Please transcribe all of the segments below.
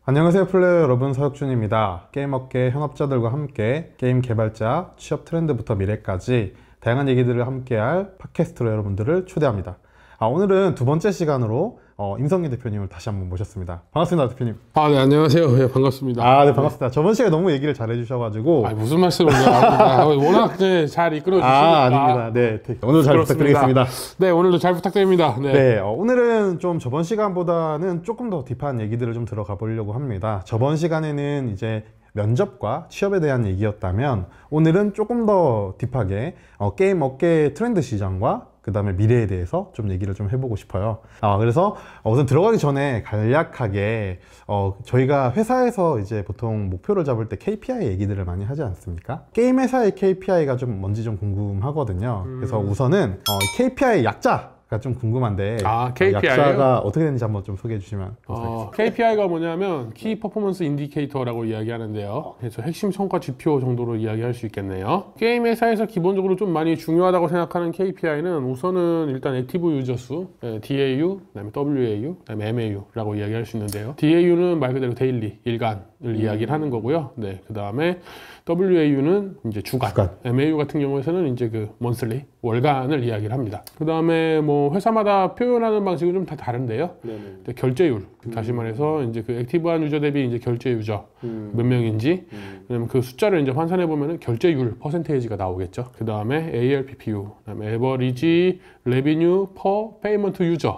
안녕하세요 플레이어 여러분, 서혁준입니다. 게임업계 현업자들과 함께 게임 개발자, 취업 트렌드부터 미래까지 다양한 얘기들을 함께할 팟캐스트로 여러분들을 초대합니다. 오늘은 두 번째 시간으로 임성기 대표님을 다시 한번 모셨습니다. 반갑습니다, 대표님. 네, 안녕하세요. 네, 반갑습니다. 네, 반갑습니다. 저번 시간에 너무 얘기를 잘 해주셔가지고. 무슨 말씀을 워낙 잘 이끌어주시니까. 아닙니다. 네, 오늘 잘 부탁드리겠습니다. 네, 오늘도 잘 부탁드립니다. 네, 오늘은 좀 저번 시간보다는 조금 더 딥한 얘기들을 좀 들어가 보려고 합니다. 저번 시간에는 이제 면접과 취업에 대한 얘기였다면, 오늘은 조금 더 딥하게 게임 업계 트렌드 시장과 그 다음에 미래에 대해서 좀 얘기를 좀 해보고 싶어요. 그래서 우선 들어가기 전에 간략하게 저희가 회사에서 이제 보통 목표를 잡을 때 KPI 얘기들을 많이 하지 않습니까? 게임 회사의 KPI가 좀 뭔지 좀 궁금하거든요. 그래서 우선은 KPI 약자가 좀 궁금한데, KPI 요? 약자가 어떻게 되는지 한번 좀 소개해 주시면 감사하겠습니다. KPI가 뭐냐면 키 퍼포먼스 인디케이터라고 이야기하는데요. 그래서 핵심 성과 지표 정도로 이야기할 수 있겠네요. 게임 회사에서 기본적으로 좀 많이 중요하다고 생각하는 KPI는 우선은 일단 액티브 유저 수, DAU, 그다음에 WAU, 그다음에 MAU라고 이야기할 수 있는데요. DAU는 말 그대로 데일리, 일간을 이야기를 하는 거고요. 네, 그다음에 WAU는 이제 주간. MAU 같은 경우에서는 이제 그 monthly, 월간을 이야기를 합니다. 그 다음에 뭐 회사마다 표현하는 방식은 좀 다 다른데요. 결제율, 다시 말해서 이제 그 액티브한 유저 대비 이제 결제 유저 몇 명인지, 그다음에 그 숫자를 이제 환산해 보면은 결제율 퍼센테이지가 나오겠죠. 그 다음에 ARPPU, 그다음에 Average Revenue Per Payment User.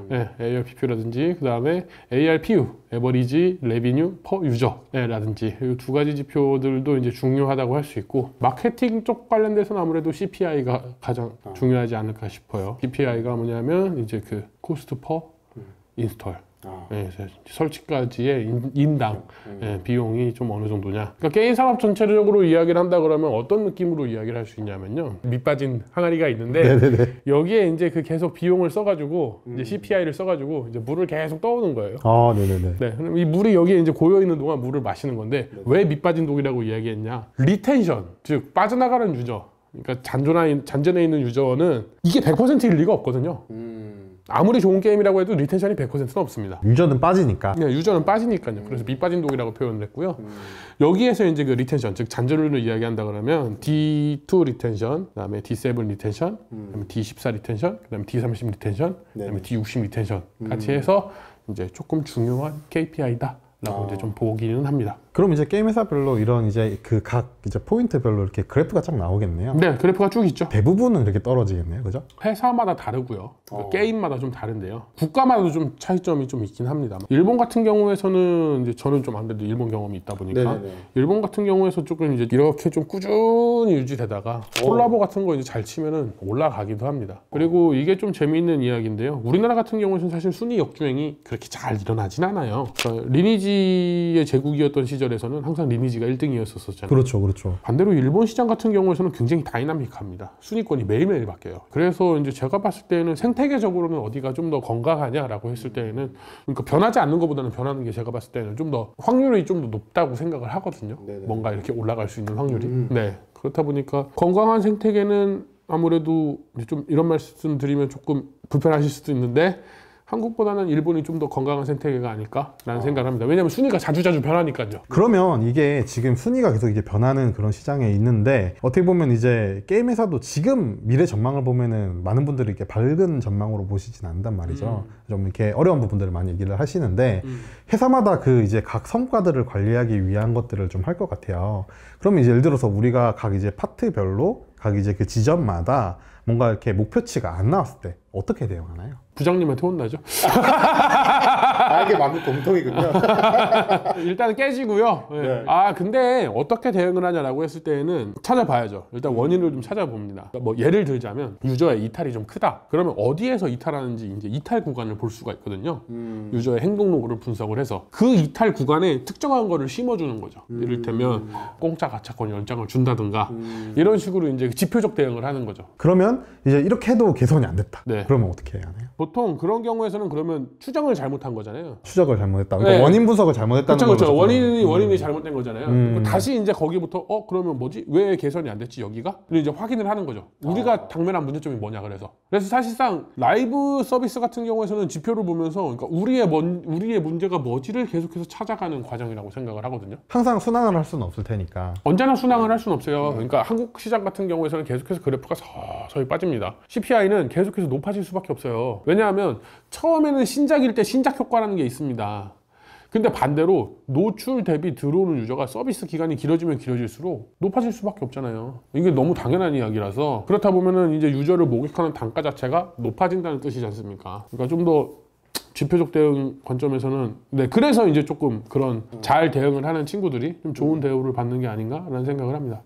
네, ARPP라든지 그 다음에 ARPU, Average Revenue Per User 라든지 이 두 가지 지표들도 이제 중요하다고 할 수 있고, 마케팅 쪽 관련돼서는 아무래도 CPI가 가장 중요하지 않을까 싶어요. CPI가 뭐냐면 이제 그 Cost Per Install, 설치까지의 인당 비용이 좀 어느 정도냐. 그러니까 게임 산업 전체적으로 이야기를 한다 그러면 어떤 느낌으로 이야기를 할 수 있냐면요, 밑빠진 항아리가 있는데 여기에 이제 그 계속 비용을 써가지고 이제 CPI를 써가지고 이제 물을 계속 떠오는 거예요. 네. 그럼 이 물이 여기에 이제 고여 있는 동안 물을 마시는 건데, 왜 밑빠진 독이라고 이야기했냐? 리텐션, 즉 빠져나가는 유저. 그러니까 잔존에 있는 유저는 이게 100%일 리가 없거든요. 아무리 좋은 게임이라고 해도 리텐션이 100%는 없습니다. 유저는 빠지니까. 네, 유저는 빠지니까요. 그래서 밑빠진 독이라고 표현을 했고요. 여기에서 이제 그 리텐션, 즉 잔존을 이야기한다 그러면 D2 리텐션, 그다음에 D7 리텐션, 그다음에 D14 리텐션, 그다음에 D30 리텐션, 그다음에 D60 리텐션 같이 해서 이제 조금 중요한 KPI다라고 이제 좀 보기는 합니다. 그럼 이제 게임 회사별로 이런 이제 그 각 이제 포인트별로 이렇게 그래프가 쫙 나오겠네요. 네, 그래프가 쭉 있죠. 대부분은 이렇게 떨어지겠네요, 그죠? 회사마다 다르고요. 게임마다 좀 다른데요. 국가마다도 좀 차이점이 좀 있긴 합니다. 일본 같은 경우에서는 이제 저는 좀 안 그래도 일본 경험이 있다 보니까 일본 같은 경우에서 조금 이제 이렇게 좀 꾸준히 유지되다가 콜라보 같은 거 이제 잘 치면은 올라가기도 합니다. 그리고 이게 좀 재미있는 이야기인데요. 우리나라 같은 경우에는 사실 순위 역주행이 그렇게 잘 일어나진 않아요. 그러니까 리니지의 제국이었던 시절에서는 항상 리니지가 1등이었었잖아요. 그렇죠. 반대로 일본 시장 같은 경우에서는 굉장히 다이나믹합니다. 순위권이 매일매일 바뀌어요. 그래서 이제 제가 봤을 때는 생태계적으로는 어디가 좀 더 건강하냐라고 했을 때에는, 그러니까 변하지 않는 것보다는 변하는 게 제가 봤을 때는 좀 더 확률이 좀 더 높다고 생각을 하거든요. 뭔가 이렇게 올라갈 수 있는 확률이. 네, 그렇다 보니까 건강한 생태계는 아무래도 좀 이런 말씀 드리면 조금 불편하실 수도 있는데, 한국보다는 일본이 좀 더 건강한 생태계가 아닐까라는 생각을 합니다. 왜냐하면 순위가 자주 변하니까요. 그러면 이게 지금 순위가 계속 이제 변하는 그런 시장에 있는데, 어떻게 보면 이제 게임 회사도 지금 미래 전망을 보면은 많은 분들이 이렇게 밝은 전망으로 보시진 않는단 말이죠. 좀 이렇게 어려운 부분들을 많이 얘기를 하시는데, 회사마다 그 이제 각 성과들을 관리하기 위한 것들을 좀 할 것 같아요. 그러면 이제 예를 들어서 우리가 각 이제 파트별로 각 이제 그 지점마다 뭔가 이렇게 목표치가 안 나왔을 때 어떻게 대응하나요? 부장님한테 혼나죠. 이게 만국 공통이군요. 일단은 깨지고요. 네. 근데 어떻게 대응을 하냐라고 했을 때는 찾아봐야죠. 일단 원인을 좀 찾아봅니다. 뭐 예를 들자면 유저의 이탈이 좀 크다. 그러면 어디에서 이탈하는지 이제 이탈 구간을 볼 수가 있거든요. 유저의 행동 로그를 분석을 해서 그 이탈 구간에 특정한 거를 심어주는 거죠. 이를테면 공짜 가차권 연장을 준다든가 이런 식으로 이제 지표적 대응을 하는 거죠. 그러면 이제 이렇게 해도 개선이 안 됐다. 네. 그러면 어떻게 해야 하나요? 보통 그런 경우에서는 그러면 추정을 잘못한 거잖아요. 거잖아요. 추적을 잘못했다. 그러니까 네. 원인 분석을 잘못했다는 그렇죠, 그렇죠. 거죠. 원인이 잘못된 거잖아요. 다시 이제 거기부터 그러면 뭐지? 왜 개선이 안 됐지 여기가? 그리고 이제 확인을 하는 거죠. 우리가 당면한 문제점이 뭐냐 그래서 사실상 라이브 서비스 같은 경우에서는 지표를 보면서 그러니까 우리의 문제가 뭐지를 계속해서 찾아가는 과정이라고 생각을 하거든요. 항상 순환을 할 수는 없을 테니까. 언제나 순항을 할 수는 없어요. 그러니까 한국 시장 같은 경우에서는 계속해서 그래프가 서서히 빠집니다. CPI는 계속해서 높아질 수밖에 없어요. 왜냐하면 처음에는 신작일 때 신작 효과라는 게 있습니다. 근데 반대로 노출 대비 들어오는 유저가 서비스 기간이 길어지면 길어질수록 높아질 수밖에 없잖아요. 이게 너무 당연한 이야기라서 그렇다 보면은 이제 유저를 목격하는 단가 자체가 높아진다는 뜻이지 않습니까? 그러니까 좀 더 지표적 대응 관점에서는 그래서 이제 조금 그런 잘 대응을 하는 친구들이 좀 좋은 대우를 받는 게 아닌가라는 생각을 합니다.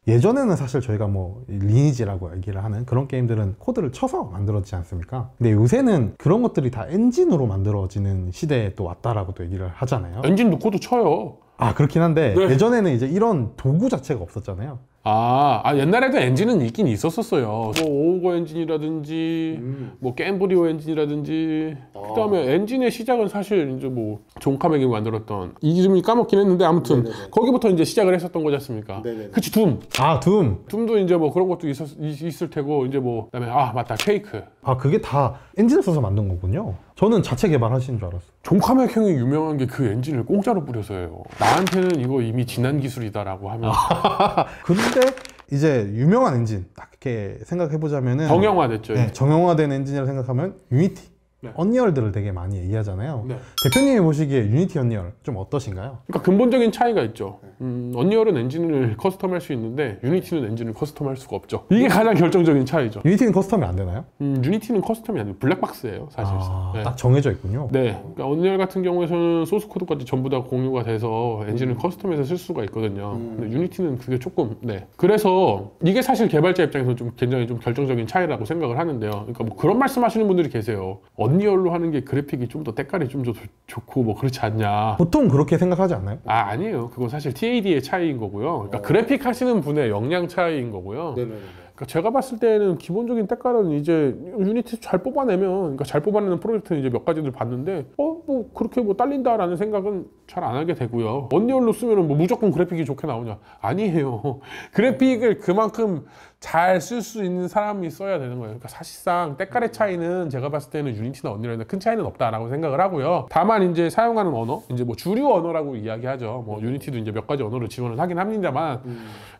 예전에는 사실 저희가 뭐 리니지라고 얘기를 하는 그런 게임들은 코드를 쳐서 만들어지지 않습니까? 근데 요새는 그런 것들이 다 엔진으로 만들어지는 시대에 또 왔다라고 또 얘기를 하잖아요. 엔진도 코드 쳐요. 그렇긴 한데 네. 예전에는 이제 이런 도구 자체가 없었잖아요. 옛날에도 엔진은 있긴 있었었어요. 뭐 오우거 엔진이라든지 뭐 겜브리오 엔진이라든지 그다음에 엔진의 시작은 사실 이제 뭐 존 카맥이 만들었던 이름이 까먹긴 했는데 아무튼 거기부터 이제 시작을 했었던 거지 않습니까? 그치 둠. 둠도 이제 뭐 그런 것도 있을 테고 이제 뭐 그다음에 맞다 퀘이크. 그게 다 엔진을 써서 만든 거군요. 저는 자체 개발하신 줄 알았어요. 존 카맥 형이 유명한 게 그 엔진을 공짜로 뿌려서예요. 나한테는 이거 이미 지난 기술이다라고 하면 근데 이제 유명한 엔진 딱 이렇게 생각해보자면은 정형화됐죠. 네, 정형화된 엔진이라고 생각하면 유니티, 언리얼들을 되게 많이 얘기하잖아요. 대표님이 보시기에 유니티, 언리얼 좀 어떠신가요? 그러니까 근본적인 차이가 있죠. 언리얼은 엔진을 커스텀할 수 있는데 유니티는 엔진을 커스텀할 수가 없죠. 이게 가장 결정적인 차이죠. 유니티는 커스텀이 안 되나요? 유니티는 커스텀이 아니고 블랙박스예요, 사실상. 딱 정해져 있군요. 그러니까 언리얼 같은 경우에서는 소스 코드까지 전부 다 공유가 돼서 엔진을 커스텀해서 쓸 수가 있거든요. 근데 유니티는 그게 조금 그래서 이게 사실 개발자 입장에서 좀 굉장히 좀 결정적인 차이라고 생각을 하는데요. 그러니까 뭐 그런 말씀하시는 분들이 계세요. 언리얼로 하는 게 그래픽이 좀 더 때깔이 좀 더 좋고 뭐 그렇지 않냐. 보통 그렇게 생각하지 않나요? 아니에요. 그건 사실 TAD의 차이인 거고요. 그러니까 그래픽 하시는 분의 역량 차이인 거고요. 그러니까 제가 봤을 때는 기본적인 때깔은 이제 유니티 잘 뽑아내면, 그러니까 잘 뽑아내는 프로젝트는 이제 몇 가지들 봤는데, 뭐 그렇게 뭐 딸린다라는 생각은 잘 안 하게 되고요. 언리얼로 쓰면은 뭐 무조건 그래픽이 좋게 나오냐? 아니에요. 그래픽을 그만큼 잘 쓸 수 있는 사람이 써야 되는 거예요. 그러니까 사실상 때깔의 차이는 제가 봤을 때는 유니티나 언리얼이나 큰 차이는 없다라고 생각을 하고요. 다만 이제 사용하는 언어, 이제 뭐 주류 언어라고 이야기하죠. 뭐 유니티도 이제 몇 가지 언어를 지원을 하긴 합니다만,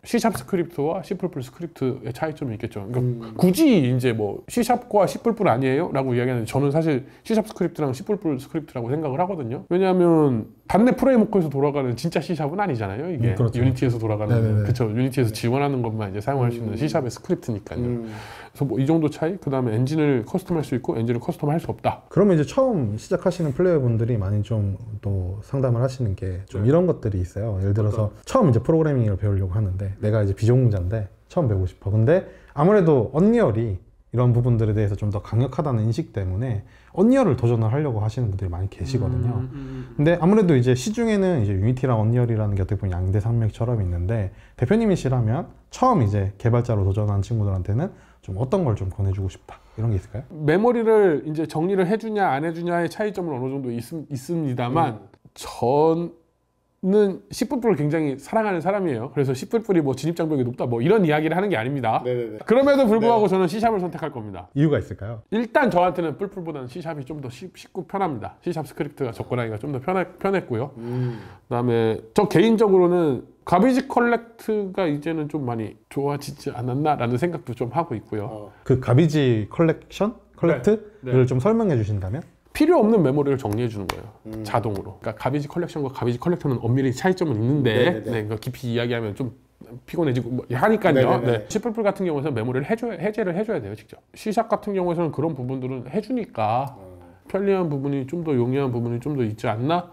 C# 스크립트와 C++ 스크립트의 차이점이 있겠죠. 그러니까 굳이 이제 뭐 C#과 C++ 아니에요? 라고 이야기하는데 저는 사실 C# 스크립트랑 C++ 스크립트라고 생각을 하거든요. 왜냐하면 단내 프레임워크에서 돌아가는 진짜 C#은 아니잖아요. 이게 그렇죠. 유니티에서 돌아가는 그렇죠. 유니티에서 지원하는 것만 이제 사용할 수 있는 C#의 스크립트니까요. 그래서 뭐 이 정도 차이, 그 다음에 엔진을 커스텀할 수 있고 엔진을 커스텀할 수 없다. 그러면 이제 처음 시작하시는 플레이어분들이 많이 좀 또 상담을 하시는 게 좀 이런 것들이 있어요. 예를 들어서 처음 이제 프로그래밍을 배우려고 하는데 내가 이제 비전공자인데 처음 배우고 싶어. 근데 아무래도 언리얼이 이런 부분들에 대해서 좀 더 강력하다는 인식 때문에 언리얼을 도전을 하려고 하시는 분들이 많이 계시거든요. 근데 아무래도 이제 시중에는 이제 유니티랑 언리얼이라는 게 어떻게 보면 양대 산맥처럼 있는데 대표님이시라면 처음 이제 개발자로 도전한 친구들한테는 좀 어떤 걸 좀 권해주고 싶다 이런 게 있을까요? 메모리를 이제 정리를 해주냐 안 해주냐의 차이점은 어느 정도 있습니다만 저는 C++를 굉장히 사랑하는 사람이에요. 그래서 C++이 뭐 진입장벽이 높다 뭐 이런 이야기를 하는 게 아닙니다. 그럼에도 불구하고 저는 C#을 선택할 겁니다. 이유가 있을까요? 일단 저한테는 뿔뿔보다는 C#이 좀 더 쉽고 편합니다. C# 스크립트가 접근하기가 좀 더 편했고요. 그다음에 저 개인적으로는 가비지 컬렉트가 이제는 좀 많이 좋아지지 않았나라는 생각도 좀 하고 있고요. 그 가비지 컬렉트를 좀 설명해 주신다면? 필요 없는 메모리를 정리해 주는 거예요. 자동으로. 그러니까 가비지 컬렉션과 가비지 컬렉터는 엄밀히 차이점은 있는데 그러니까 깊이 이야기하면 좀 피곤해지고 뭐 하니까요. C++ 같은 경우에는 메모리를 해제를 해줘야 돼요, 직접. C# 같은 경우에는 그런 부분들은 해주니까 편리한 부분이 좀 더 용이한 부분이 좀 더 있지 않나?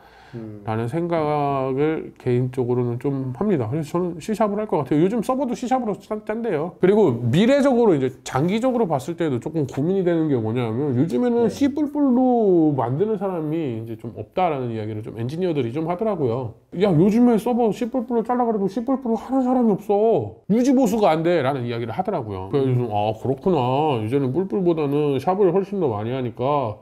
라는 생각을 개인적으로는 좀 합니다. 그래서 저는 C샵을 할 것 같아요. 요즘 서버도 C샵으로 짠데요. 그리고 미래적으로 이제 장기적으로 봤을 때도 조금 고민이 되는 게 뭐냐면 요즘에는 C++로 만드는 사람이 이제 좀 없다라는 이야기를 좀 엔지니어들이 좀 하더라고요. 야, 요즘에 서버 C++로 잘라 그래도 C++로 하는 사람이 없어. 유지 보수가 안 돼. 라는 이야기를 하더라고요. 그래서 좀, 아, 그렇구나. 이제는 뿔뿔보다는 샵을 훨씬 더 많이 하니까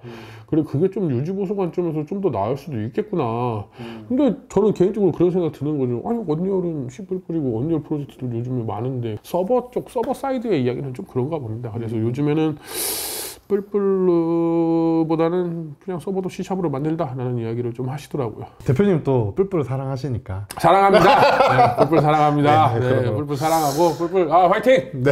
그래, 그게 좀 유지 보수 관점에서 좀 더 나을 수도 있겠구나. 근데 저는 개인적으로 그런 생각 드는 거죠. 아니, 언리얼은 C++이고 언리얼 프로젝트도 요즘에 많은데 서버 사이드의 이야기는 좀 그런가 봅니다. 그래서 요즘에는 뿔뿔보다는 그냥 서버도 C샵으로 만들다라는 이야기를 좀 하시더라고요. 대표님 또 뿔뿔을 사랑하시니까. 사랑합니다. 네, 뿔뿔 사랑합니다. 네, 네, 그럼. 뿔뿔 사랑하고 뿔뿔 화이팅! 네.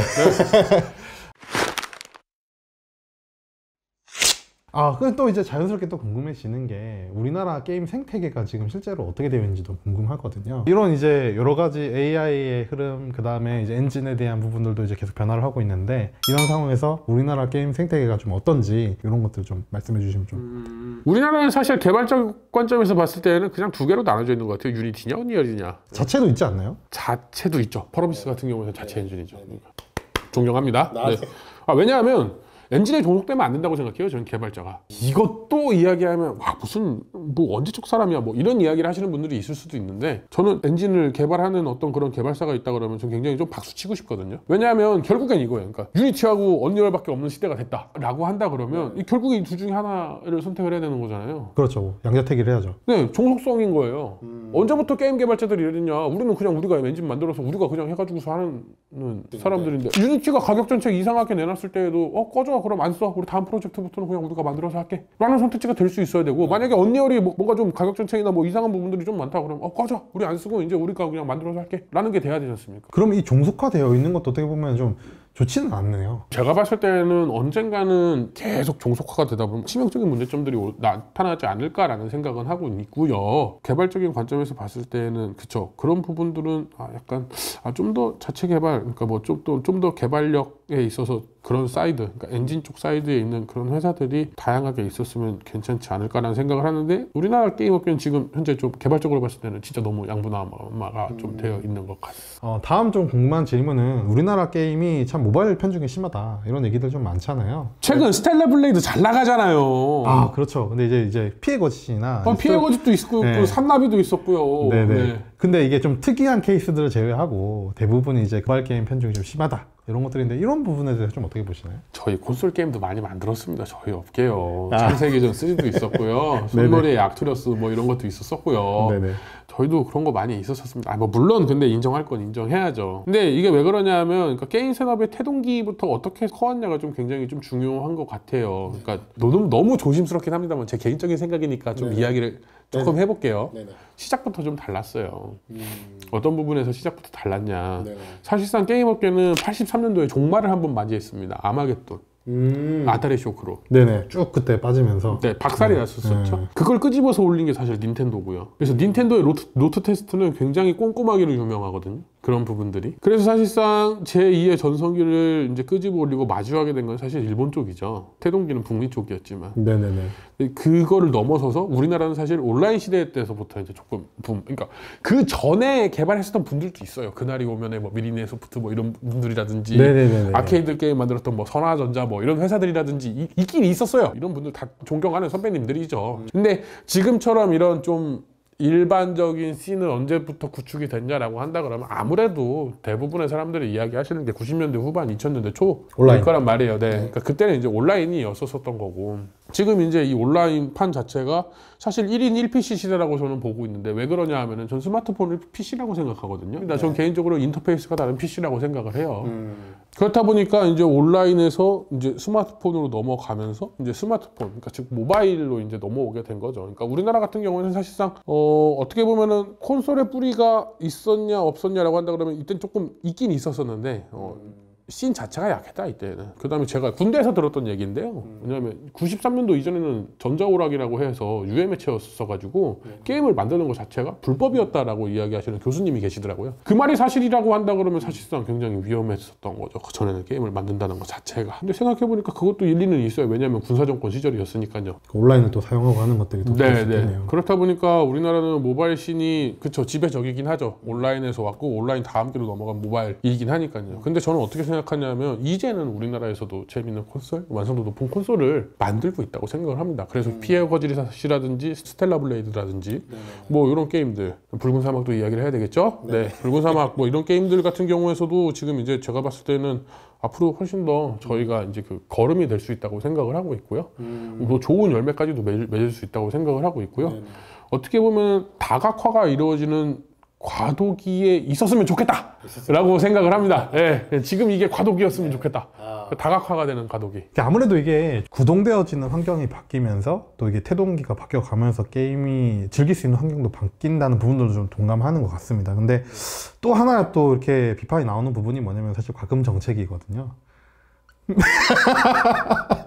근데 또 이제 자연스럽게 또 궁금해지는 게 우리나라 게임 생태계가 지금 실제로 어떻게 되어 있는지도 궁금하거든요. 이런 이제 여러 가지 AI의 흐름, 그 다음에 이제 엔진에 대한 부분들도 이제 계속 변화를 하고 있는데 이런 상황에서 우리나라 게임 생태계가 좀 어떤지 이런 것들 좀 말씀해 주시면 좀. 우리나라는 사실 개발적 관점에서 봤을 때는 그냥 두 개로 나눠져 있는 것 같아요. 유니티냐, 언리얼이냐. 자체도 있지 않나요? 자체도 있죠. 퍼러비스 같은 경우는 자체 엔진이죠. 존경합니다. 네. 왜냐하면 엔진에 종속되면 안 된다고 생각해요. 저는 개발자가. 이것도 이야기하면 와, 무슨 뭐 언제적 사람이야 뭐 이런 이야기를 하시는 분들이 있을 수도 있는데 저는 엔진을 개발하는 어떤 그런 개발사가 있다 그러면 좀 굉장히 좀 박수 치고 싶거든요. 왜냐하면 결국엔 이거예요. 그러니까 유니티하고 언리얼밖에 없는 시대가 됐다라고 한다 그러면 결국에 이 두 중에 하나를 선택을 해야 되는 거잖아요. 그렇죠. 양자택일을 해야죠. 네, 종속성인 거예요. 언제부터 게임 개발자들이 이랬냐? 우리는 그냥 우리가 엔진 만들어서 우리가 그냥 해가지고서 하는 사람들인데 유니티가 가격 정책 이상하게 내놨을 때에도 꺼져. 그럼 안 써. 우리 다음 프로젝트부터는 그냥 우리가 만들어서 할게. 라는 선택지가 될 수 있어야 되고 만약에 언리얼이 뭔가 좀 가격 정책이나 뭐 이상한 부분들이 좀 많다 그러면 꺼져. 우리 안 쓰고 이제 우리가 그냥 만들어서 할게. 라는 게 돼야 되지 않습니까? 그럼 이 종속화되어 있는 것도 어떻게 보면 좀 좋지는 않네요. 제가 봤을 때는 언젠가는 계속 종속화가 되다 보면 치명적인 문제점들이 나타나지 않을까라는 생각은 하고 있고요. 개발적인 관점에서 봤을 때는 그쵸. 그런 부분들은 약간 좀 더 자체 개발, 그러니까 뭐 좀 더 개발력에 있어서 그런 사이드, 그러니까 엔진 쪽 사이드에 있는 그런 회사들이 다양하게 있었으면 괜찮지 않을까라는 생각을 하는데 우리나라 게임 업계는 지금 현재 좀 개발적으로 봤을 때는 진짜 너무 양분화가 좀 되어 있는 것 같아요. 다음 좀 궁금한 질문은 우리나라 게임이 참 모바일 편중이 심하다 이런 얘기들 좀 많잖아요. 최근 스텔라 블레이드 잘 나가잖아요. 그렇죠. 근데 이제 피해 거짓이나 피해 거짓도 있고 네. 산나비도 있었고요. 네네. 네. 근데 이게 좀 특이한 케이스들을 제외하고 대부분 이제 모바일 게임 편중이 좀 심하다 이런 것들인데 이런 부분에 대해서 좀 어떻게 보시나요? 저희 콘솔 게임도 많이 만들었습니다. 저희 업계요. 창세기전 3도 있었고요. 손놀이의 악투리어스 뭐 이런 것도 있었었고요. 네네. 저희도 그런 거 많이 있었었습니다. 뭐 물론 근데 인정할 건 인정해야죠. 근데 이게 왜 그러냐면 그러니까 게임 산업의 태동기부터 어떻게 커왔냐가 좀 굉장히 좀 중요한 것 같아요. 그러니까 너무 조심스럽긴 합니다만 제 개인적인 생각이니까 좀 이야기를 조금 해볼게요. 시작부터 좀 달랐어요. 어떤 부분에서 시작부터 달랐냐. 사실상 게임 업계는 83년도에 종말을 한번 맞이했습니다. 아마겟돈. 아타리 쇼크로. 네네. 쭉 그때 빠지면서. 네, 박살이 났었죠. 그걸 끄집어서 올린 게 사실 닌텐도고요. 그래서 닌텐도의 로트 테스트는 굉장히 꼼꼼하기로 유명하거든요. 그런 부분들이. 그래서 사실상 제2의 전성기를 이제 끄집어 올리고 마주하게 된 건 사실 일본 쪽이죠. 태동기는 북미 쪽이었지만. 네네네. 그거를 넘어서서 우리나라는 사실 온라인 시대 때서부터 이제 조금 그러니까 그 전에 개발했었던 분들도 있어요. 그날이 오면에 뭐 미리네 소프트 뭐 이런 분들이라든지 네네네네. 아케이드 게임 만들었던 뭐 선화전자 뭐 이런 회사들이라든지 있긴 있었어요. 이런 분들 다 존경하는 선배님들이죠. 근데 지금처럼 이런 좀 일반적인 씬은 언제부터 구축이 됐냐라고 한다 그러면 아무래도 대부분의 사람들이 이야기하시는 게 90년대 후반, 2000년대 초일 거란 말이에요. 네. 그러니까 그때는 이제 온라인이었었던 거고 지금 이제 이 온라인판 자체가 사실 1인 1PC 시대라고 저는 보고 있는데 왜 그러냐 하면은 전 스마트폰을 PC라고 생각하거든요. 근데 전 개인적으로 인터페이스가 다른 PC라고 생각을 해요. 그렇다 보니까 이제 온라인에서 이제 스마트폰으로 넘어가면서 이제 스마트폰, 그러니까 즉 모바일로 이제 넘어오게 된 거죠. 그러니까 우리나라 같은 경우에는 사실상 어떻게 보면은 콘솔의 뿌리가 있었냐 없었냐라고 한다 그러면 이땐 조금 있긴 있었었는데 씬 자체가 약했다 이때는. 그 다음에 제가 군대에서 들었던 얘기인데요. 왜냐하면 93년도 이전에는 전자오락이라고 해서 유해매체였어가지고 게임을 만드는 것 자체가 불법이었다라고 이야기하시는 교수님이 계시더라고요. 그 말이 사실이라고 한다 그러면 사실상 굉장히 위험했었던 거죠. 그 전에는 게임을 만든다는 것 자체가. 근데 생각해보니까 그것도 일리는 있어요. 왜냐하면 군사정권 시절이었으니까요. 온라인을 또 사용하고 하는 것들이 더 네네. 그렇다 보니까 우리나라는 모바일 씬이 그쵸 지배적이긴 하죠. 온라인에서 왔고 온라인 다음 기로 넘어간 모바일이긴 하니까요. 근데 저는 어떻게 생각하냐면 이제는 우리나라에서도 재밌는 콘솔, 완성도 높은 콘솔을 만들고 있다고 생각을 합니다. 그래서 피해 거지리사시라든지 스텔라 블레이드라든지 뭐 이런 게임들, 붉은 사막도 이야기를 해야 되겠죠? 네. 붉은 사막 뭐 이런 게임들 같은 경우에서도 지금 이제 제가 봤을 때는 앞으로 훨씬 더 저희가 이제 그 걸음이 될 수 있다고 생각을 하고 있고요. 뭐 좋은 열매까지도 맺을 수 있다고 생각을 하고 있고요. 어떻게 보면 다각화가 이루어지는 과도기에 있었으면 좋겠다라고 생각을 합니다. 예, 지금 이게 과도기였으면 좋겠다. 다각화가 되는 과도기. 아무래도 이게 구동되어지는 환경이 바뀌면서 또 이게 태동기가 바뀌어가면서 게임이 즐길 수 있는 환경도 바뀐다는 부분들도 좀 동감하는 것 같습니다. 근데 또 하나 또 이렇게 비판이 나오는 부분이 뭐냐면 사실 과금 정책이거든요.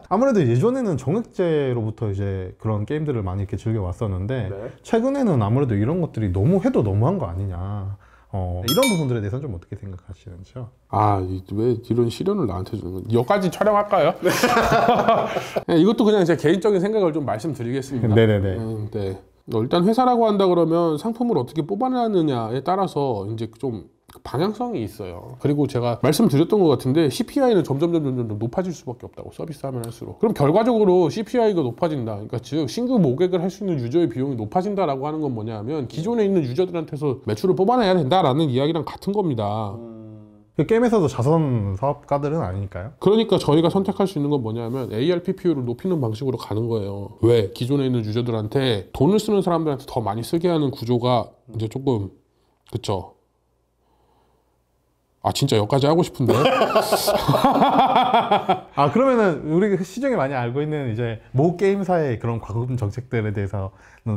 아무래도 예전에는 정액제로부터 이제 그런 게임들을 많이 이렇게 즐겨 왔었는데 최근에는 아무래도 이런 것들이 너무 해도 너무한 거 아니냐. 이런 부분들에 대해서는 좀 어떻게 생각하시는지요? 왜 이런 시련을 나한테 주는 거야? 여기까지 촬영할까요? 네. 이것도 그냥 제 개인적인 생각을 좀 말씀드리겠습니다. 네네네. 네. 일단 회사라고 한다 그러면 상품을 어떻게 뽑아내느냐에 따라서 이제 좀 방향성이 있어요. 그리고 제가 말씀드렸던 것 같은데 CPI는 점점 높아질 수밖에 없다고, 서비스하면 할수록. 그럼 결과적으로 CPI가 높아진다. 그러니까 즉 신규 모객을 할 수 있는 유저의 비용이 높아진다라고 하는 건 뭐냐면 기존에 있는 유저들한테서 매출을 뽑아내야 된다라는 이야기랑 같은 겁니다. 그 게임에서도 자선 사업가들은 아니니까요. 그러니까 저희가 선택할 수 있는 건 뭐냐면 ARPPU를 높이는 방식으로 가는 거예요. 왜? 기존에 있는 유저들한테 돈을 쓰는 사람들한테 더 많이 쓰게 하는 구조가 이제 조금, 그쵸? 진짜 여기까지 하고 싶은데. 그러면은 우리 시중에 많이 알고 있는 이제 모 게임사의 그런 과금 정책들에 대해서는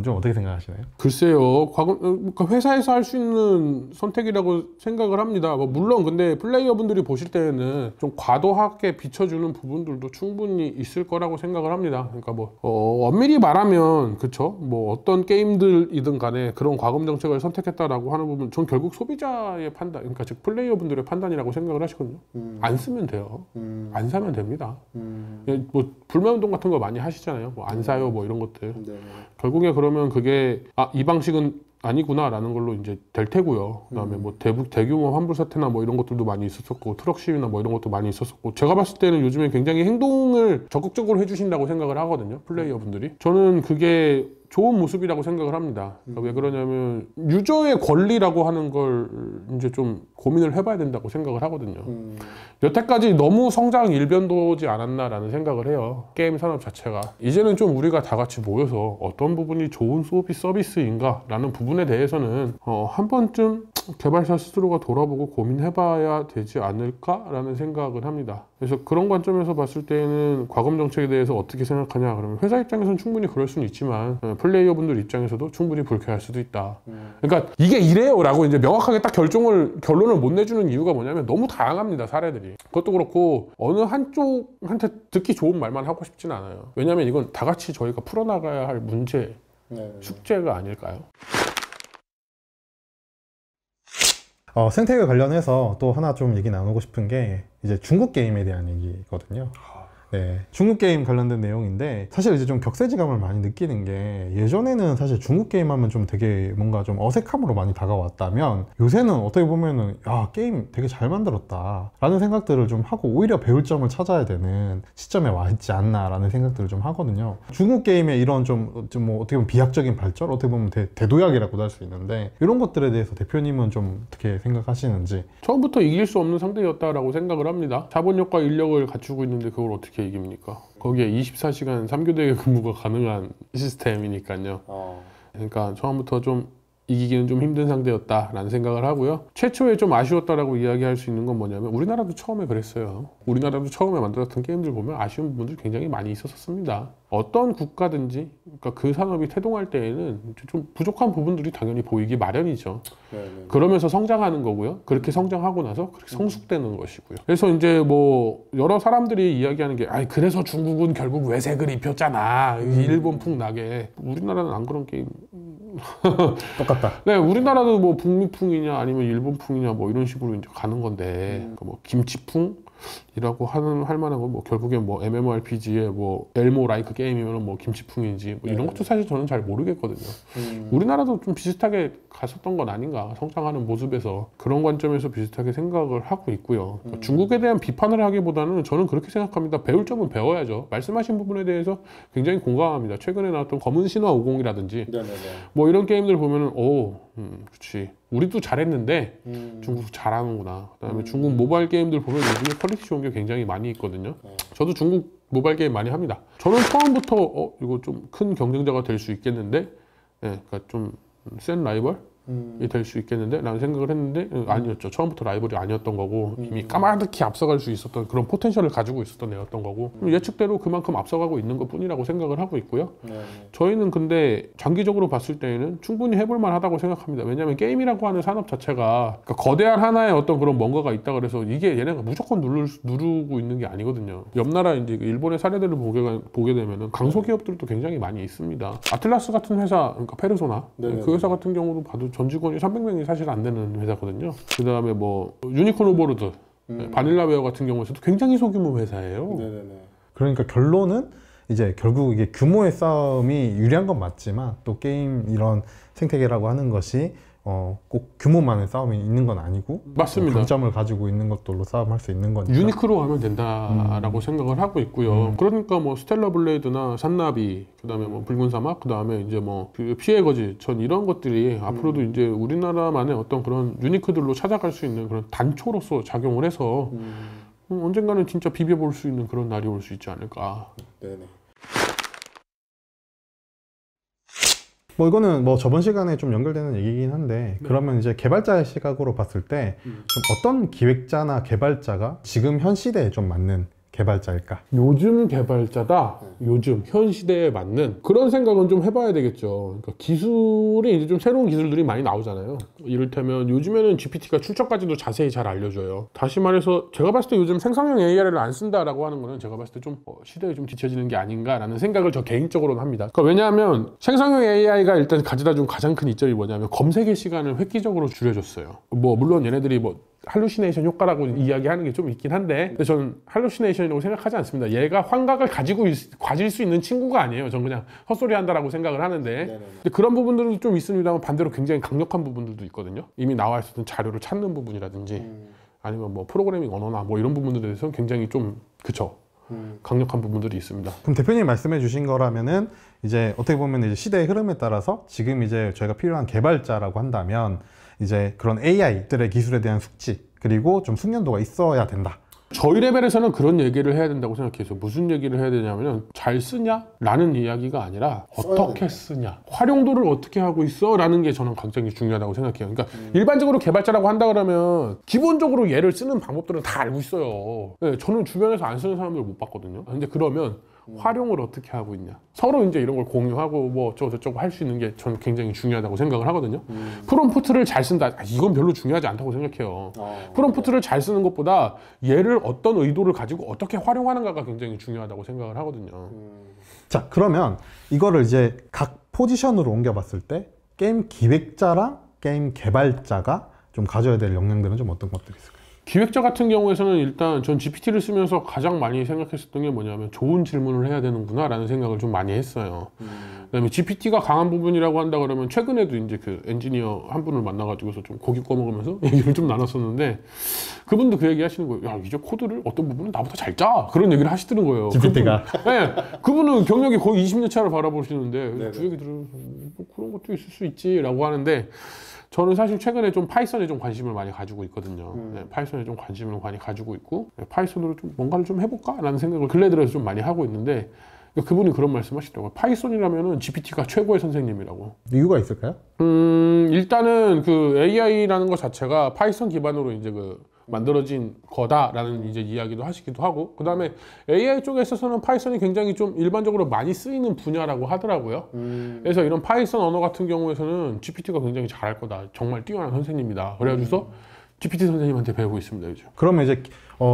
좀 어떻게 생각하시나요? 글쎄요, 그러니까 회사에서 할 수 있는 선택이라고 생각을 합니다. 물론 근데 플레이어분들이 보실 때는 좀 과도하게 비춰주는 부분들도 충분히 있을 거라고 생각을 합니다. 그러니까 엄밀히 말하면, 그쵸? 어떤 게임들이든 간에 그런 과금 정책을 선택했다라고 하는 부분, 전 결국 소비자의 판단, 그러니까 즉 플레이어분들의 판단이라고 생각을 하시거든요. 안 쓰면 돼요. 안 사면 됩니다. 불매운동 같은 거 많이 하시잖아요. 안 사요, 이런 것들. 결국에 그러면 그게 이 방식은 아니구나 라는 걸로 이제 될 테고요. 그다음에 대규모 환불 사태나 이런 것들도 많이 있었었고, 트럭 시위나 이런 것도 많이 있었었고, 제가 봤을 때는 요즘에 굉장히 행동을 적극적으로 해주신다고 생각을 하거든요, 플레이어 분들이. 저는 그게 좋은 모습이라고 생각을 합니다. 그러니까 왜 그러냐면 유저의 권리라고 하는 걸 이제 좀 고민을 해봐야 된다고 생각을 하거든요. 여태까지 너무 성장 일변도지 않았나라는 생각을 해요. 게임 산업 자체가. 이제는 좀 우리가 다 같이 모여서 어떤 부분이 좋은 서비스인가 라는 부분에 대해서는 한 번쯤 개발사 스스로가 돌아보고 고민해봐야 되지 않을까라는 생각을 합니다. 그래서 그런 관점에서 봤을 때는 과금 정책에 대해서 어떻게 생각하냐 그러면 회사 입장에서는 충분히 그럴 수는 있지만 플레이어분들 입장에서도 충분히 불쾌할 수도 있다. 그러니까 이게 이래요 라고 이제 명확하게 딱 결론을 못 내주는 이유가 뭐냐면 너무 다양합니다, 사례들이. 그것도 그렇고 어느 한쪽한테 듣기 좋은 말만 하고 싶지는 않아요. 왜냐면 이건 다 같이 저희가 풀어나가야 할 문제, 숙제가 아닐까요? 생태계 관련해서 또 하나 좀 얘기 나누고 싶은 게 이제 중국 게임에 대한 얘기거든요. 네, 중국 게임 관련된 내용인데 사실 이제 좀 격세지감을 많이 느끼는 게 예전에는 사실 중국 게임 하면 좀 되게 뭔가 좀 어색함으로 많이 다가왔다면 요새는 어떻게 보면은 게임 되게 잘 만들었다 라는 생각들을 좀 하고 오히려 배울 점을 찾아야 되는 시점에 와 있지 않나 라는 생각들을 좀 하거든요. 중국 게임의 이런 좀 어떻게 보면 비약적인 발전, 어떻게 보면 대도약이라고도 할 수 있는데 이런 것들에 대해서 대표님은 좀 어떻게 생각하시는지. 처음부터 이길 수 없는 상대였다라고 생각을 합니다. 자본력과 인력을 갖추고 있는데 그걸 어떻게 이깁니까? 거기에 24시간 3교대 근무가 가능한 시스템이니까요. 그러니까 처음부터 좀 이기기는 좀 힘든 상대였다라는 생각을 하고요. 최초에 좀 아쉬웠다라고 이야기할 수 있는 건 뭐냐면 우리나라도 처음에 그랬어요. 우리나라도 처음에 만들었던 게임들 보면 아쉬운 부분들 굉장히 많이 있었습니다. 어떤 국가든지 그러니까 그 산업이 태동할 때에는 좀 부족한 부분들이 당연히 보이기 마련이죠. 네네. 그러면서 성장하는 거고요. 그렇게 성장하고 나서 그렇게 성숙되는 것이고요. 그래서 이제 뭐 여러 사람들이 이야기하는 게 아이 그래서 중국은 결국 외색을 입혔잖아. 일본풍 나게. 우리나라는 안 그런 게임. 똑같다. 네, 우리나라도 뭐 북미풍이냐 아니면 일본풍이냐 뭐 이런 식으로 이제 가는 건데 그러니까 뭐 김치풍이라고 할 만한 건 뭐 결국엔 뭐 MMORPG의 뭐 엘모 라이크 게임이면 뭐 김치풍인지 뭐 이런 것도 사실 저는 잘 모르겠거든요. 우리나라도 좀 비슷하게 갔었던 건 아닌가 성장하는 모습에서 그런 관점에서 비슷하게 생각을 하고 있고요. 그러니까 중국에 대한 비판을 하기보다는 저는 그렇게 생각합니다. 배울 점은 배워야죠. 말씀하신 부분에 대해서 굉장히 공감합니다. 최근에 나왔던 검은 신화 50이라든지 네네네. 뭐 이런 게임들 보면은 그렇지 우리도 잘했는데 중국 잘하는구나. 그다음에 중국 모바일 게임들 보면 요즘에 퀄리티 좋은 게 굉장히 많이 있거든요. 저도 중국 모바일 게임 많이 합니다. 저는 처음부터 이거 좀 큰 경쟁자가 될 수 있겠는데, 예, 그러니까 좀 센 라이벌이 될 수 있겠는데 라는 생각을 했는데 아니었죠. 처음부터 라이벌이 아니었던 거고 이미 까마득히 앞서갈 수 있었던 그런 포텐셜을 가지고 있었던 애였던 거고 예측대로 그만큼 앞서가고 있는 것 뿐이라고 생각을 하고 있고요. 저희는 근데 장기적으로 봤을 때에는 충분히 해볼 만하다고 생각합니다. 왜냐하면 게임이라고 하는 산업 자체가 그러니까 거대한 하나의 어떤 그런 뭔가가 있다 그래서 이게 얘네가 무조건 누르고 있는 게 아니거든요. 옆 나라 이제 일본의 사례들을 보게 되면은 강소기업들도 굉장히 많이 있습니다. 아틀라스 같은 회사, 그러니까 페르소나 그 회사 같은 경우도 봐도 전 직원이 300명이 사실 안 되는 회사거든요. 그 다음에 뭐 유니콘 오버로드, 바닐라웨어 같은 경우에서도 굉장히 소규모 회사예요. 네네네. 그러니까 결론은 이제 결국 이게 규모의 싸움이 유리한 건 맞지만 또 게임 이런 생태계라고 하는 것이 꼭 규모만의 싸움이 있는 건 아니고 맞습니다. 강점을 가지고 있는 것들로 싸움할 수 있는 거니까. 유니크로 하면 된다라고 생각을 하고 있고요. 그러니까 뭐 스텔라 블레이드나 산나비, 그다음에 뭐 붉은 사막, 그다음에 이제 뭐 그 피해 거짓, 전 이런 것들이 앞으로도 이제 우리나라만의 어떤 그런 유니크들로 찾아갈 수 있는 그런 단초로서 작용을 해서 언젠가는 진짜 비벼볼 수 있는 그런 날이 올 수 있지 않을까. 네네. 뭐 이거는 뭐 저번 시간에 좀 연결되는 얘기긴 한데 그러면 이제 개발자의 시각으로 봤을 때 좀 어떤 기획자나 개발자가 지금 현 시대에 좀 맞는 개발자일까? 요즘 개발자다. 요즘 현 시대에 맞는 그런 생각은 좀 해봐야 되겠죠. 그러니까 기술이 이제 좀 새로운 기술들이 많이 나오잖아요. 이를테면 요즘에는 GPT가 출처까지도 자세히 잘 알려줘요. 다시 말해서 제가 봤을 때 요즘 생성형 AI를 안 쓴다라고 하는 거는 제가 봤을 때 좀 시대에 좀 뒤처지는 게 아닌가라는 생각을 저 개인적으로는 합니다. 그러니까 왜냐하면 생성형 AI가 일단 가져다 준 가장 큰 이점이 뭐냐면 검색의 시간을 획기적으로 줄여줬어요. 뭐 물론 얘네들이 뭐 할루시네이션 효과라고 이야기하는 게 좀 있긴 한데 근데 저는 할루시네이션이라고 생각하지 않습니다. 얘가 환각을 가질 수 있는 친구가 아니에요. 저는 그냥 헛소리 한다라고 생각을 하는데 근데 그런 부분들도 좀 있습니다만 반대로 굉장히 강력한 부분들도 있거든요. 이미 나와 있었던 자료를 찾는 부분이라든지 아니면 뭐 프로그래밍 언어나 뭐 이런 부분들에 대해서는 굉장히 좀 그쵸 강력한 부분들이 있습니다. 그럼 대표님 말씀해 주신 거라면은 이제 어떻게 보면 이제 시대의 흐름에 따라서 지금 이제 저희가 필요한 개발자라고 한다면 이제 그런 AI들의 기술에 대한 숙지 그리고 좀 숙련도가 있어야 된다. 저희 레벨에서는 그런 얘기를 해야 된다고 생각해서 무슨 얘기를 해야 되냐면 잘 쓰냐? 라는 이야기가 아니라 어떻게 쓰냐? 활용도를 어떻게 하고 있어? 라는 게 저는 굉장히 중요하다고 생각해요. 그러니까 일반적으로 개발자라고 한다 그러면 기본적으로 얘를 쓰는 방법들은 다 알고 있어요. 네, 저는 주변에서 안 쓰는 사람들을 못 봤거든요. 근데 그러면 활용을 어떻게 하고 있냐? 서로 이제 이런 걸 공유하고 뭐 저쩌고 할 수 있는 게 저는 굉장히 중요하다고 생각을 하거든요. 프롬프트를 잘 쓴다. 이건 별로 중요하지 않다고 생각해요. 프롬프트를 잘 쓰는 것보다 얘를 어떤 의도를 가지고 어떻게 활용하는가가 굉장히 중요하다고 생각을 하거든요. 자, 그러면 이거를 이제 각 포지션으로 옮겨봤을 때 게임 기획자랑 게임 개발자가 좀 가져야 될 역량들은 좀 어떤 것들이 있을까요? 기획자 같은 경우에서는 일단 전 GPT를 쓰면서 가장 많이 생각했었던 게 뭐냐면 좋은 질문을 해야 되는구나 라는 생각을 좀 많이 했어요. 그다음에 GPT가 강한 부분이라고 한다 그러면 최근에도 이제 그 엔지니어 한 분을 만나가지고서 좀 고기 꺼먹으면서 얘기를 좀 나눴었는데 그분도 그 얘기 하시는 거예요. 야, 이제 코드를 어떤 부분은 나보다 잘 짜! 그런 얘기를 하시더는 거예요. GPT가? 네, 그분은 경력이 거의 20년 차를 바라보시는데 네네. 그 얘기 들으면서 뭐 그런 것도 있을 수 있지 라고 하는데 저는 사실 최근에 좀 파이썬에 좀 관심을 많이 가지고 있거든요. 네, 파이썬에 좀 관심을 많이 가지고 있고 파이썬으로 좀 뭔가를 좀 해볼까? 라는 생각을 근래 들어서 좀 많이 하고 있는데 그러니까 그분이 그런 말씀 하시더라고요. 파이썬이라면은 GPT가 최고의 선생님이라고. 이유가 있을까요? 일단은 그 AI라는 것 자체가 파이썬 기반으로 이제 그 만들어진 거다라는 이제 이야기도 하시기도 하고, 그 다음에 AI 쪽에 있어서는 파이썬이 굉장히 좀 일반적으로 많이 쓰이는 분야라고 하더라고요. 그래서 이런 파이썬 언어 같은 경우에서는 GPT가 굉장히 잘할 거다. 정말 뛰어난 선생님이다. 그래가지고서 GPT 선생님한테 배우고 있습니다, 요즘. 그러면 이제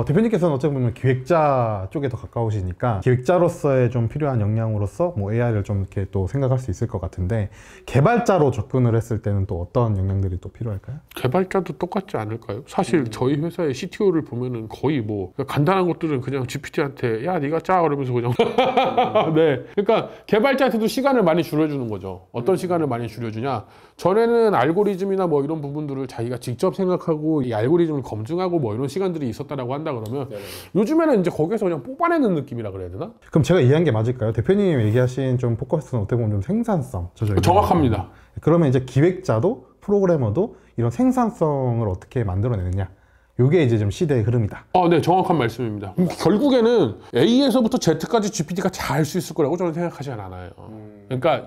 대표님께서는 어찌 보면 기획자 쪽에 더 가까우시니까 기획자로서의 좀 필요한 역량으로서 뭐 AI를 좀 이렇게 또 생각할 수 있을 것 같은데, 개발자로 접근을 했을 때는 또 어떤 역량들이 또 필요할까요? 개발자도 똑같지 않을까요? 사실 저희 회사의 CTO를 보면은 거의 뭐 간단한 것들은 그냥 GPT한테 야 네가 짜 그러면서 그냥 네, 그러니까 개발자한테도 시간을 많이 줄여주는 거죠. 어떤 시간을 많이 줄여주냐? 전에는 알고리즘이나 뭐 이런 부분들을 자기가 직접 생각하고 이 알고리즘을 검증하고 뭐 이런 시간들이 있었다라고 한다 그러면, 요즘에는 이제 거기서 그냥 뽑아내는 느낌이라 그래야 되나? 그럼 제가 이해한 게 맞을까요? 대표님이 얘기하신 좀 포커스는 어떻게 보면 좀 생산성. 정확합니다. 그러면 이제 기획자도 프로그래머도 이런 생산성을 어떻게 만들어내느냐, 이게 이제 좀 시대의 흐름이다. 네, 정확한 말씀입니다. 결국에는 A에서부터 Z까지 GPT가 잘 할 수 있을 거라고 저는 생각하지 않아요. 그러니까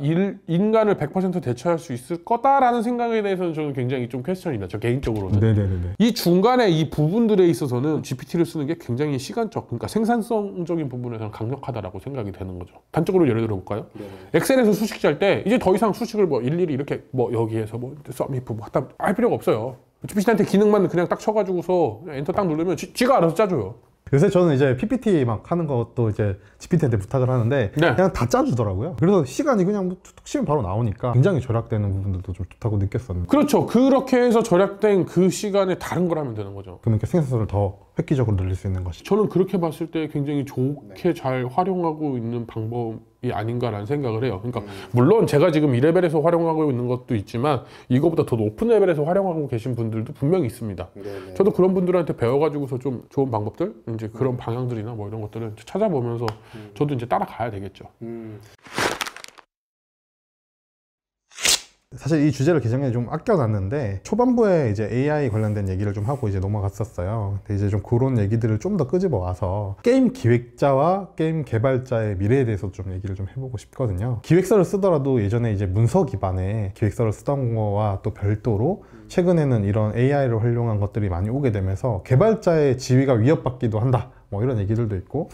인간을 100% 대처할 수 있을 거다라는 생각에 대해서는 저는 굉장히 좀 퀘스천이다, 저 개인적으로는. 네네네. 이 중간에 이 부분들에 있어서는 GPT를 쓰는 게 굉장히 시간적, 그러니까 생산성적인 부분에서는 강력하다라고 생각이 되는 거죠. 단적으로 예를 들어 볼까요? 엑셀에서 수식 짤 때 이제 더 이상 수식을 뭐 일일이 이렇게 뭐 여기에서 뭐 썸이프 뭐 하다 할 필요가 없어요. GPT한테 기능만 그냥 딱 쳐가지고서 엔터 딱 누르면 지가 알아서 짜줘요. 요새 저는 이제 PPT 막 하는 것도 이제 GPT한테 부탁을 하는데 그냥 다 짜주더라고요. 그래서 시간이 그냥 뭐 툭툭 치면 바로 나오니까 굉장히 절약되는 부분들도 좀 좋다고 느꼈었는데. 그렇죠. 그렇게 해서 절약된 그 시간에 다른 걸 하면 되는 거죠. 그러면 생산성을 더 획기적으로 늘릴 수 있는 것이죠. 저는 그렇게 봤을 때 굉장히 좋게 잘 활용하고 있는 방법이 아닌가라는 생각을 해요. 그러니까 물론 제가 지금 이 레벨에서 활용하고 있는 것도 있지만 이거보다 더 높은 레벨에서 활용하고 계신 분들도 분명히 있습니다. 저도 그런 분들한테 배워가지고서 좀 좋은 방법들, 이제 그런 방향들이나 뭐 이런 것들을 찾아보면서 저도 이제 따라가야 되겠죠. 사실 이 주제를 개정에 좀 아껴놨는데, 초반부에 이제 AI 관련된 얘기를 좀 하고 이제 넘어갔었어요. 근데 이제 좀 그런 얘기들을 좀 더 끄집어 와서 게임 기획자와 게임 개발자의 미래에 대해서 좀 얘기를 좀 해보고 싶거든요. 기획서를 쓰더라도 예전에 이제 문서 기반의 기획서를 쓰던 거와 또 별도로 최근에는 이런 AI를 활용한 것들이 많이 오게 되면서 개발자의 지위가 위협받기도 한다, 뭐 이런 얘기들도 있고,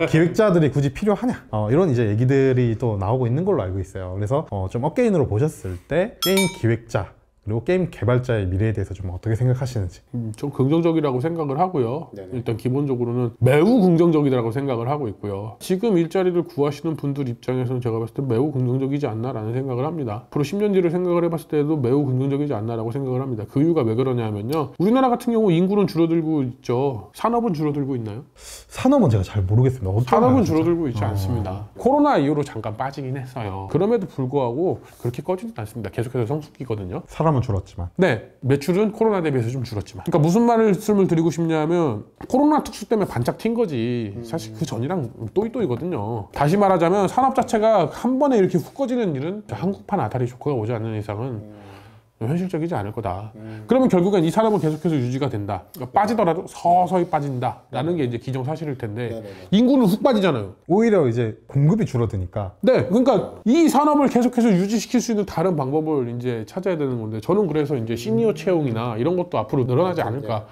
기획자들이 굳이 필요하냐, 이런 이제 얘기들이 또 나오고 있는 걸로 알고 있어요. 그래서 좀 업계인으로 보셨을 때 게임 기획자 그리고 게임 개발자의 미래에 대해서 좀 어떻게 생각하시는지. 좀 긍정적이라고 생각을 하고요. 일단 기본적으로는 매우 긍정적이라고 생각을 하고 있고요. 지금 일자리를 구하시는 분들 입장에서는 제가 봤을 때 매우 긍정적이지 않나라는 생각을 합니다. 앞으로 10년 뒤를 생각을 해봤을 때도 매우 긍정적이지 않나라고 생각을 합니다. 그 이유가 왜 그러냐면요, 우리나라 같은 경우 인구는 줄어들고 있죠. 산업은 줄어들고 있나요? 산업은 제가 잘 모르겠습니다. 산업은 줄어들고 있지 않습니다. 코로나 이후로 잠깐 빠지긴 했어요. 그럼에도 불구하고 그렇게 꺼지진 않습니다. 계속해서 성숙기거든요. 사람은 줄었지만. 네, 매출은 코로나 대비해서 좀 줄었지만. 그러니까 무슨 말씀을 드리고 싶냐면, 코로나 특수 때문에 반짝 튄 거지. 사실 그 전이랑 또이또이거든요. 다시 말하자면 산업 자체가 한 번에 이렇게 훅 꺼지는 일은 한국판 아다리 쇼크가 오지 않는 이상은 현실적이지 않을 거다. 그러면 결국엔 이 산업은 계속해서 유지가 된다. 그러니까 빠지더라도 서서히 빠진다라는 게 이제 기정사실일 텐데, 인구는 훅 빠지잖아요. 오히려 이제 공급이 줄어드니까. 네, 그러니까 이 산업을 계속해서 유지시킬 수 있는 다른 방법을 이제 찾아야 되는 건데, 저는 그래서 이제 시니어 채용이나 이런 것도 앞으로 늘어나지 않을까.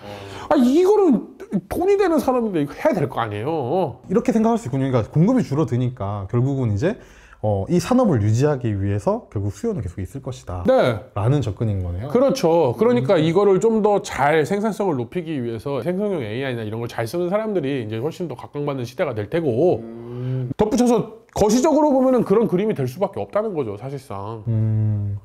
이거는 돈이 되는 산업인데 이거 해야 될 거 아니에요. 이렇게 생각할 수 있군요. 그러니까 공급이 줄어드니까 결국은 이제 이 산업을 유지하기 위해서 결국 수요는 계속 있을 것이다, 네, 라는 접근인 거네요. 그렇죠. 그러니까 이거를 좀 더 잘 생산성을 높이기 위해서 생성형 AI나 이런 걸 잘 쓰는 사람들이 이제 훨씬 더 각광받는 시대가 될 테고, 덧붙여서 거시적으로 보면은 그런 그림이 될 수밖에 없다는 거죠, 사실상.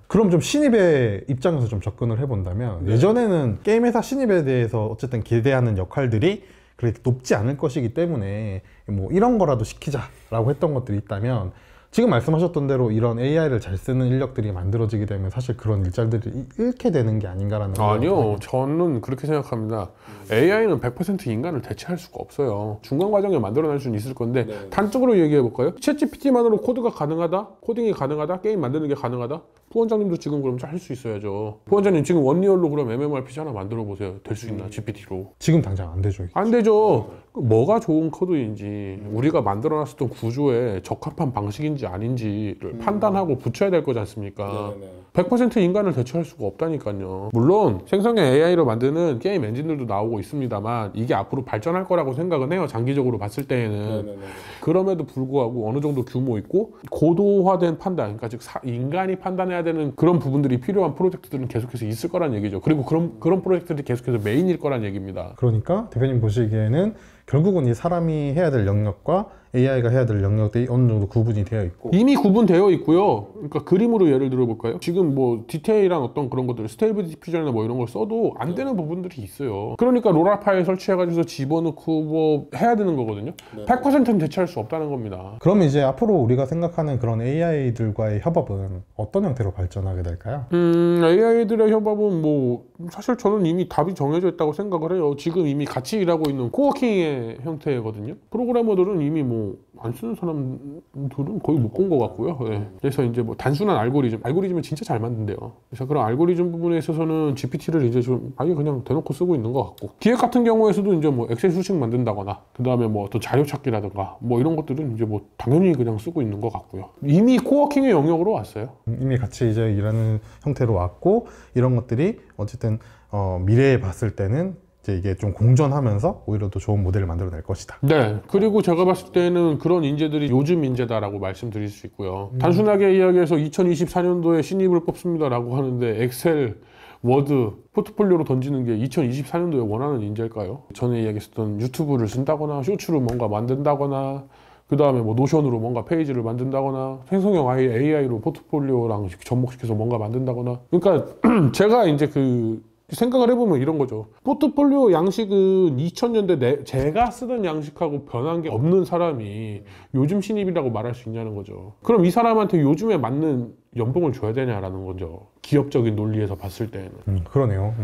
그럼 좀 신입의 입장에서 좀 접근을 해본다면, 예전에는 게임 회사 신입에 대해서 어쨌든 기대하는 역할들이 그렇게 높지 않을 것이기 때문에 뭐 이런 거라도 시키자라고 했던 것들이 있다면, 지금 말씀하셨던 대로 이런 AI를 잘 쓰는 인력들이 만들어지게 되면 사실 그런 일자리들이 잃게 되는 게 아닌가라는. 아니요, 저는 그렇게 생각합니다. AI는 100% 인간을 대체할 수가 없어요. 중간 과정에 만들어낼 수는 있을 건데, 단적으로 얘기해 볼까요? 챗GPT만으로 코드가 가능하다? 코딩이 가능하다? 게임 만드는 게 가능하다? 부원장님도 지금 그럼 할 수 있어야죠. 부원장님 지금 원리얼로 그럼 MMORPG 하나 만들어 보세요. 될 수 있나? GPT로. 지금 당장 안 되죠. 안 되죠. 뭐가 좋은 코드인지 우리가 만들어놨었던 구조에 적합한 방식인지 아닌지를 판단하고 붙여야 될 거지 않습니까? 100% 인간을 대체할 수가 없다니까요. 물론 생성형 AI로 만드는 게임 엔진들도 나오고 있습니다만 이게 앞으로 발전할 거라고 생각은 해요. 장기적으로 봤을 때에는. 그럼에도 불구하고 어느 정도 규모 있고 고도화된 판단, 그러니까 즉 인간이 판단해야 되는 그런 부분들이 필요한 프로젝트들은 계속해서 있을 거란 얘기죠. 그리고 그런 프로젝트들이 계속해서 메인일 거란 얘기입니다. 그러니까 대표님 보시기에는 결국은 이 사람이 해야 될 영역과 AI가 해야 될 영역들이 어느 정도 구분이 되어 있고 이미 구분되어 있고요. 그러니까 그림으로 예를 들어볼까요? 지금 뭐 디테일한 어떤 그런 것들, 스테이블 디퓨전이나 뭐 이런 걸 써도 안 되는 부분들이 있어요. 그러니까 로라 파일 설치해가지고 집어넣고 뭐 해야 되는 거거든요. 100%는 대체할 수 없다는 겁니다. 그러면 이제 앞으로 우리가 생각하는 그런 AI들과의 협업은 어떤 형태로 발전하게 될까요? AI들의 협업은 뭐 사실 저는 이미 답이 정해져 있다고 생각을 해요. 지금 이미 같이 일하고 있는 코워킹의 형태거든요. 프로그래머들은 이미 뭐 안 쓰는 사람들은 거의 못 본 것 같고요. 네. 그래서 이제 뭐 단순한 알고리즘을 진짜 잘 만든대요. 그래서 그런 알고리즘 부분에 있어서는 GPT를 이제 좀 아예 그냥 대놓고 쓰고 있는 것 같고, 기획 같은 경우에서도 이제 뭐 엑셀 수식 만든다거나 그 다음에 뭐 어떤 자료 찾기라든가 뭐 이런 것들은 이제 뭐 당연히 그냥 쓰고 있는 것 같고요. 이미 코워킹의 영역으로 왔어요. 이미 같이 이제 일하는 형태로 왔고, 이런 것들이 어쨌든 미래에 봤을 때는 이제 이게 좀 공존하면서 오히려 더 좋은 모델을 만들어낼 것이다. 네. 그리고 제가 봤을 때는 그런 인재들이 요즘 인재다라고 말씀드릴 수 있고요. 단순하게 이야기해서 2024년도에 신입을 뽑습니다라고 하는데 엑셀, 워드, 포트폴리오로 던지는 게 2024년도에 원하는 인재일까요? 전에 이야기했었던 유튜브를 쓴다거나 쇼츠로 뭔가 만든다거나 그 다음에 뭐 노션으로 뭔가 페이지를 만든다거나 생성형 AI로 포트폴리오랑 접목시켜서 뭔가 만든다거나. 그러니까 제가 이제 생각을 해보면 이런 거죠. 포트폴리오 양식은 2000년대 제가 쓰던 양식하고 변한 게 없는 사람이 요즘 신입이라고 말할 수 있냐는 거죠. 그럼 이 사람한테 요즘에 맞는 연봉을 줘야 되냐라는 거죠. 기업적인 논리에서 봤을 때는. 그러네요.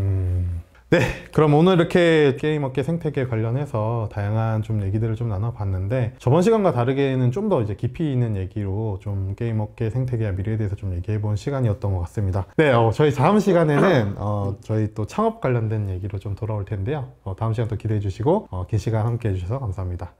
네, 그럼 오늘 이렇게 게임업계 생태계 관련해서 다양한 좀 얘기들을 좀 나눠봤는데, 저번 시간과 다르게는 좀 더 이제 깊이 있는 얘기로 좀 게임업계 생태계와 미래에 대해서 좀 얘기해본 시간이었던 것 같습니다. 네, 저희 다음 시간에는 저희 또 창업 관련된 얘기로 좀 돌아올 텐데요. 다음 시간 또 기대해 주시고 긴 시간 함께 해주셔서 감사합니다.